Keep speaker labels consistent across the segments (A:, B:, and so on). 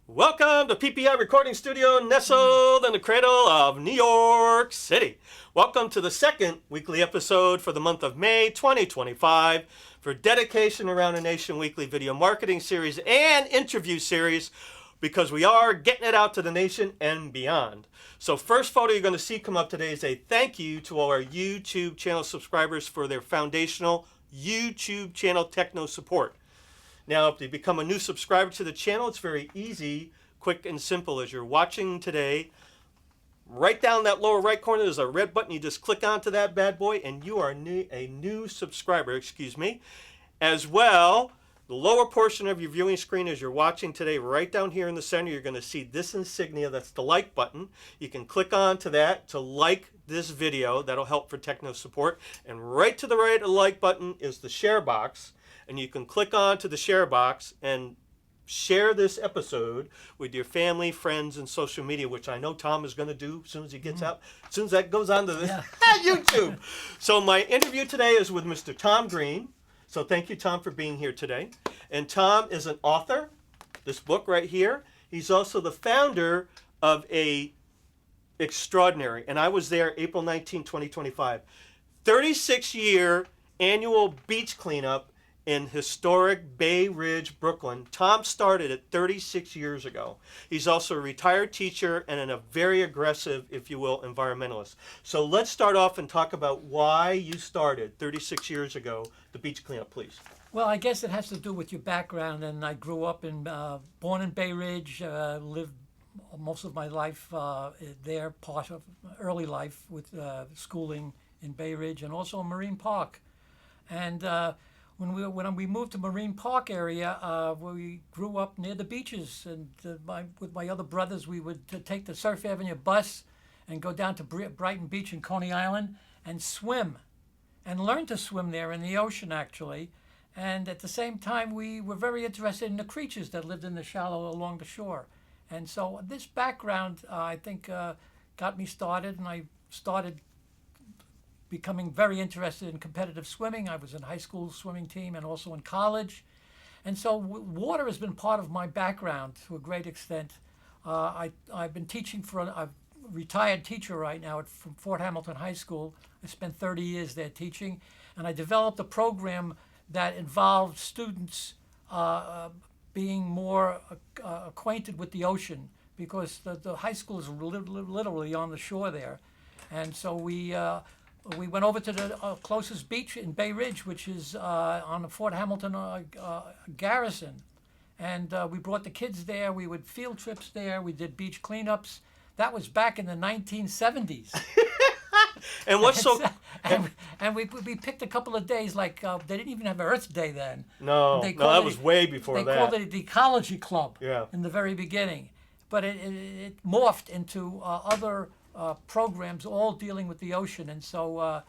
A: Welcome to PPI Recording Studio, nestled in the cradle of New York City. Welcome to the second weekly episode for the month of May 2025 for Dedication Around the Nation weekly video marketing series and interview series, because we are getting it out to the nation and beyond. So first photo you're going to see come up today is a thank you to all our YouTube channel subscribers for their foundational YouTube channel techno support. Now, if you become a new subscriber to the channel, it's very easy, quick and simple. As you're watching today, right down that lower right corner, there's a red button. You just click onto that bad boy, and you are a new subscriber, As well, the lower portion of your viewing screen as you're watching today, right down here in the center, you're going to see this insignia. That's the like button. You can click onto that to like this video. That'll help for techno support. And right to the right of the like button is the share box. And you can click on to the share box and share this episode with your family, friends, and social media, which I know Tom is going to do as soon as he gets out, as soon as that goes on to the YouTube. So my interview today is with Mr. Tom Greene. So thank you, Tom, for being here today. And Tom is an author, this book right here. He's also the founder of a extraordinary, and I was there April 19, 2025, 36-year annual beach cleanup in historic Bay Ridge, Brooklyn. Tom started it 36 years ago. He's also a retired teacher and a very aggressive, if you will, environmentalist. So let's start off and talk about why you started 36 years ago the beach cleanup, please.
B: Well, I guess it has to do with your background, and I grew up born in Bay Ridge, lived most of my life there, part of early life with schooling in Bay Ridge and also in Marine Park. And when we moved to Marine Park area, we grew up near the beaches, and with my other brothers, we would take the Surf Avenue bus and go down to Brighton Beach in Coney Island and swim, and learn to swim there in the ocean, actually. And at the same time, we were very interested in the creatures that lived in the shallow along the shore. And so this background, I think, got me started, and I started becoming very interested in competitive swimming. I was in high school swimming team and also in college. And so water has been part of my background to a great extent. I've been teaching I'm a retired teacher right now from Fort Hamilton High School. I spent 30 years there teaching, and I developed a program that involved students being more acquainted with the ocean, because the high school is literally on the shore there. And so we went over to the closest beach in Bay Ridge, which is on the Fort Hamilton garrison. And we brought the kids there. We would field trips there. We did beach cleanups. That was back in the 1970s.
A: And what's so...
B: And we picked a couple of days, like they didn't even have Earth Day then.
A: No, that was way before that.
B: They called it the Ecology Club
A: in
B: the very beginning. But it morphed into other programs all dealing with the ocean. And so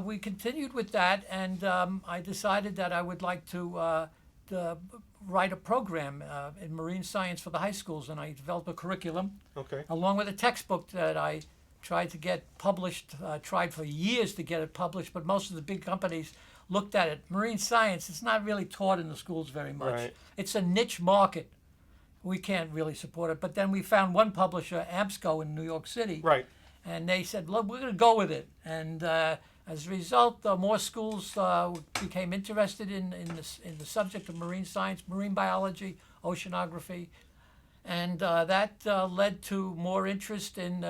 B: we continued with that, and I decided that I would like to write a program in marine science for the high schools, and I developed a curriculum along with a textbook that I tried to get published, tried for years to get it published, but most of the big companies looked at it. Marine science, it's not really taught in the schools very much.
A: Right.
B: It's a niche market. We can't really support it. But then we found one publisher, AMSCO in New York City.
A: Right.
B: And they said, look, we're going to go with it. And as a result, more schools became interested in the subject of marine science, marine biology, oceanography. And that led to more interest in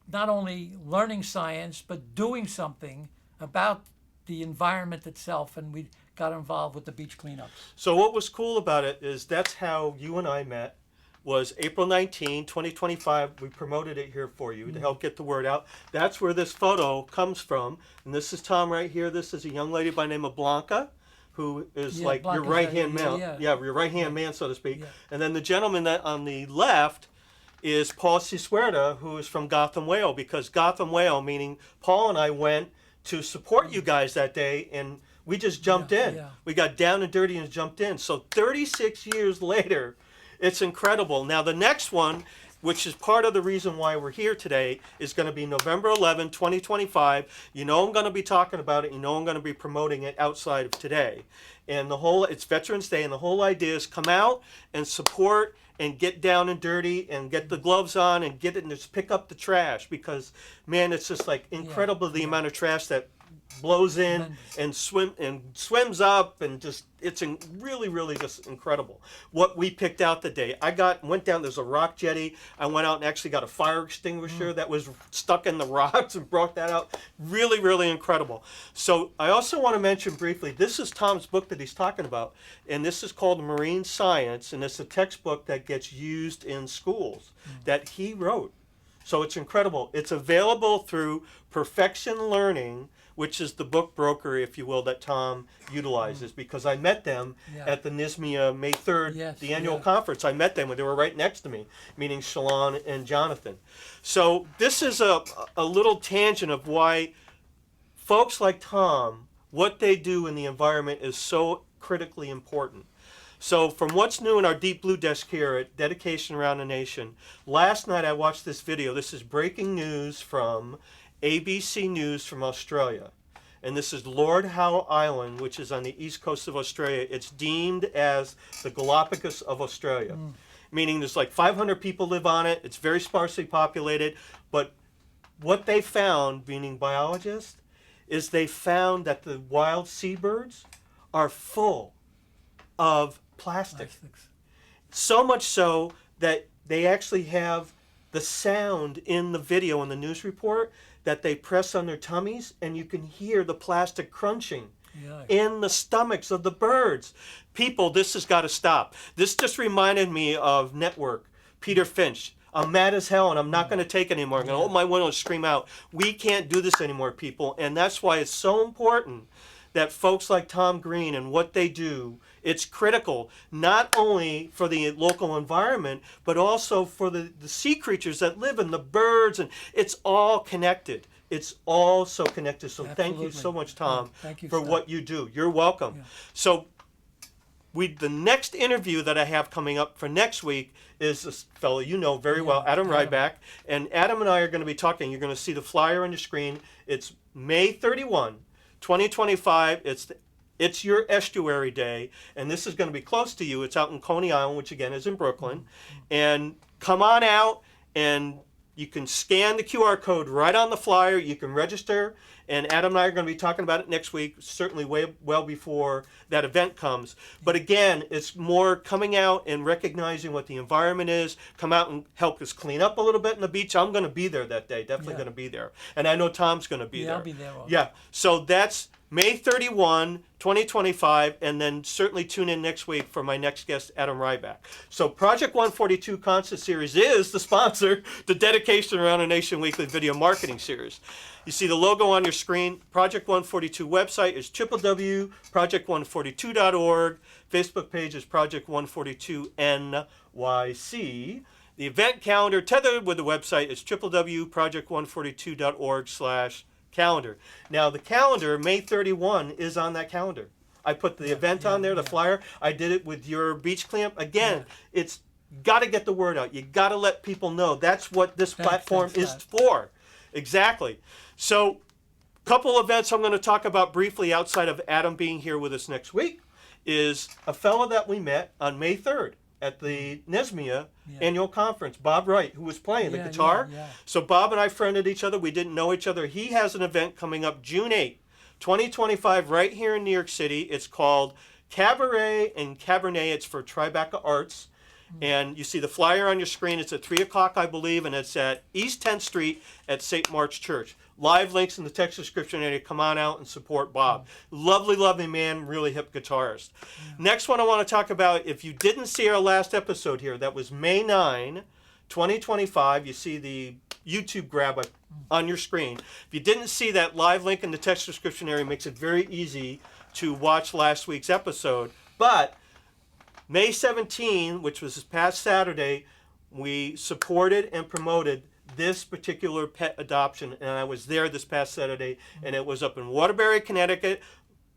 B: not only learning science, but doing something about the environment itself. And we got involved with the beach cleanups.
A: So what was cool about it is that's how you and I met, was April 19, 2025. We promoted it here for you to help get the word out. That's where this photo comes from. And this is Tom right here. This is a young lady by the name of Blanca, who is like Blanca's your right-hand man. Yeah, your right-hand man, so to speak. Yeah. And then the gentleman that on the left is Paul SIESWERDA, who is from Gotham, Wales, because Gotham, Wales, meaning Paul and I went to support you guys that day, and we just jumped in. Yeah. We got down and dirty and jumped in. So 36 years later, it's incredible. Now the next one which is part of the reason why we're here today, is going to be November 11, 2025. You know I'm going to be talking about it. You know I'm going to be promoting it outside of today. And it's Veterans Day, and the whole idea is come out and support and get down and dirty and get the gloves on and get it and just pick up the trash, because, man, it's just like incredible the amount of trash that blows in and swims up, and just really just incredible what we picked out today. Went down, there's a rock jetty. I went out and actually got a fire extinguisher that was stuck in the rocks and brought that out. Really incredible. So I also want to mention briefly, this is Tom's book that he's talking about, and this is called Marine Science, and it's a textbook that gets used in schools that he wrote. So it's incredible. It's available through Perfection Learning, which is the book broker, if you will, that Tom utilizes, because I met them at the Nysmea May 3rd, the annual conference. I met them when they were right next to me, meaning Shalon and Jonathan. So this is a little tangent of why folks like Tom, what they do in the environment is so critically important. So from what's new in our Deep Blue desk here at Dedication Around the Nation, last night I watched this video. This is breaking news from ABC News from Australia. And this is Lord Howe Island, which is on the east coast of Australia. It's deemed as the Galapagos of Australia, meaning there's like 500 people live on it. It's very sparsely populated. But what they found, meaning biologists, is they found that the wild seabirds are full of plastics. So much so that they actually have the sound in the video, in the news report, that they press on their tummies, and you can hear the plastic crunching in the stomachs of the birds. People, this has got to stop. This just reminded me of Network, Peter Finch. I'm mad as hell, and I'm not going to take it anymore. I'm going to open my window and scream out, we can't do this anymore, people. And that's why it's so important that folks like Tom Greene and what they do, it's critical, not only for the local environment, but also for the sea creatures that live in the birds, and it's all connected. It's all so connected. So thank you so much, Tom, for what you do. You're welcome. So the next interview that I have coming up for next week is this fellow you know very well, Adam RIBACK. And Adam and I are going to be talking. You're going to see the flyer on your screen. It's May 31. 2025, it's your Estuary Day, and this is going to be close to you. It's out in Coney Island, which again is in Brooklyn. And come on out, and you can scan the QR code right on the flyer. You can register, and Adam and I are going to be talking about it next week, certainly well before that event comes. But again, it's more coming out and recognizing what the environment is. Come out and help us clean up a little bit in the beach. I'm going to be there that day, definitely going to be there. And I know Tom's going to be there.
B: I'll be there also.
A: Yeah, so that's May 31, 2025, and then certainly tune in next week for my next guest, Adam RIBACK. So Project 142 Concert Series is the sponsor, the Dedication Around the Nation Weekly Video Marketing Series. You see the logo on your screen. Project 142 website is www.project142.org. Facebook page is Project 142 NYC. The event calendar tethered with the website is www.project142.org/calendar. Now the calendar, May 31, is on that calendar. I put the event on there, the flyer. I did it with your beach clamp. Again, it's got to get the word out. You got to let people know. That's what this platform is for. Exactly. So a couple events I'm going to talk about briefly outside of Adam being here with us next week is a fellow that we met on May 3rd at the Nysmea annual conference, Bob Wright, who was playing the guitar. So Bob and I friended each other. We didn't know each other. He has an event coming up June 8, 2025, right here in New York City. It's called Cabaret and Cabernet. It's for Tribecarts. And you see the flyer on your screen. It's at 3 o'clock, I believe, and it's at East 10th Street at St. Mark's Church. Live links in the text description area. Come on out and support Bob. Lovely man, really hip guitarist. Next one I want to talk about, if you didn't see our last episode here, that was May 9, 2025. You see the YouTube grab on your screen. If you didn't see that, live link in the text description area makes it very easy to watch last week's episode. But May 17, which was this past Saturday, we supported and promoted this particular pet adoption, and I was there this past Saturday, and it was up in Waterbury, Connecticut,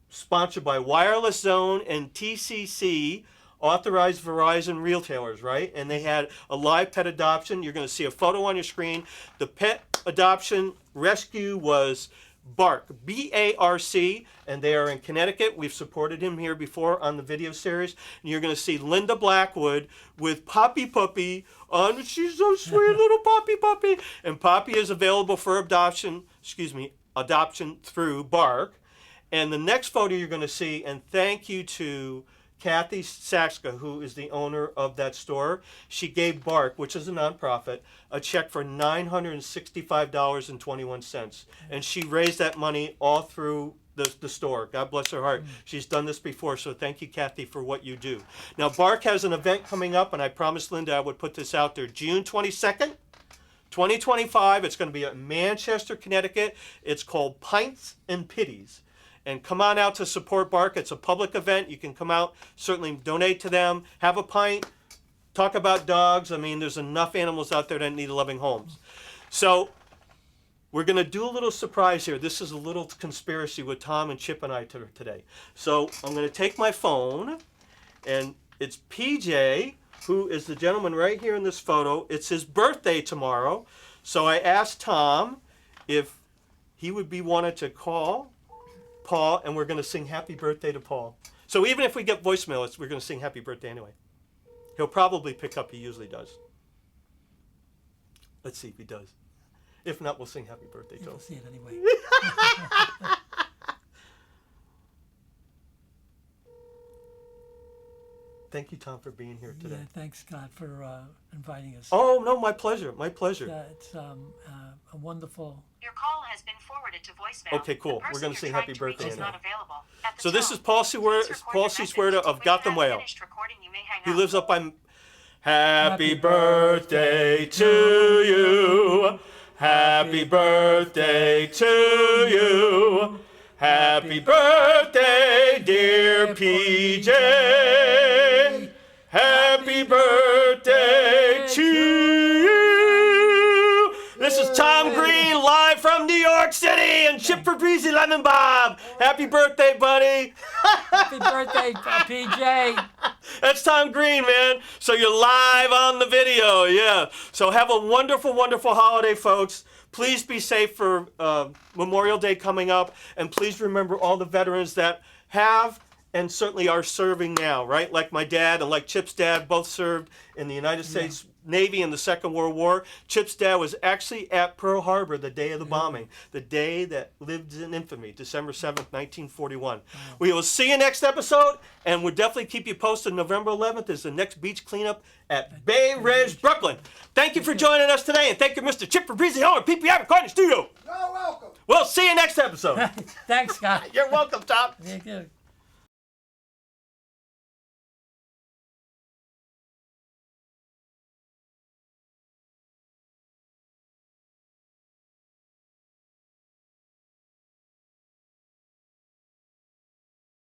A: sponsored by Wireless Zone and TCC authorized Verizon retailers, right? And they had a live pet adoption. You're going to see a photo on your screen. The pet adoption rescue was BARC, B-A-R-C, and they are in Connecticut. We've supported him here before on the video series. And you're going to see Linda Blackwood with Poppy Puppy on. She's so sweet, little Poppy Puppy. And Poppy is available for adoption through BARC. And the next photo you're going to see, and thank you to Kathy Saxka, who is the owner of that store. She gave BARC, which is a nonprofit, a check for $965.21. And she raised that money all through the store. God bless her heart. She's done this before, so thank you, Kathy, for what you do. Now, BARC has an event coming up, and I promised Linda I would put this out there. June 22nd, 2025. It's going to be at Manchester, Connecticut. It's called PINTS and PITTIES. And come on out to support BARC. It's a public event. You can come out, certainly donate to them, have a pint, talk about dogs. I mean, there's enough animals out there that need loving homes. So we're going to do a little surprise here. This is a little conspiracy with Tom and Chip and I today. So I'm going to take my phone, and it's PJ, who is the gentleman right here in this photo. It's his birthday tomorrow. So I asked Tom if he would be wanted to call Paul, and we're going to sing happy birthday to Paul. So even if we get voicemail, we're going to sing happy birthday anyway. He'll probably pick up. He usually does. Let's see if he does. If not, we'll sing happy birthday to him.
B: You'll see it anyway.
A: Thank you, Tom, for being here today.
B: Yeah, thanks, Scott, for inviting us.
A: Oh, no, my pleasure. My pleasure.
B: It's a wonderful...
C: Your call has been forwarded to voicemail.
A: Okay, cool. We're going to sing happy birthday
C: is
A: anyway.
C: not available. At the
A: So this
C: tone,
A: is Paul
C: please record your
A: Seeieswerda
C: message.
A: of
C: When you
A: Gotham,
C: have
A: Wales.
C: finished recording, you may hang
A: He
C: up.
A: lives up by... Happy birthday to you. Happy birthday to you. Happy birthday, dear PJ. Happy birthday to you. This is Tom Greene live from New York City and Chip Fabrizi Lemon Bob. Happy birthday, buddy.
B: Happy birthday, PJ.
A: That's Tom Greene, man. So you're live on the video, yeah. So have a wonderful, wonderful holiday, folks. Please be safe for Memorial Day coming up, and please remember all the veterans that have and certainly are serving now, right? Like my dad and like Chip's dad both served in the United States Navy in the Second World War. Chip's dad was actually at Pearl Harbor the day of the bombing, the day that lived in infamy, December 7th, 1941. We will see you next episode, and we'll definitely keep you posted. November 11th is the next beach cleanup at Bay Ridge, Brooklyn. Thank you for joining us today, and thank you, Mr. Chip Fabrizi, owner of PPI Recording Studio.
D: You're welcome.
A: We'll see you next episode.
B: Thanks, Scott.
A: You're welcome, Tom.
B: Thank you.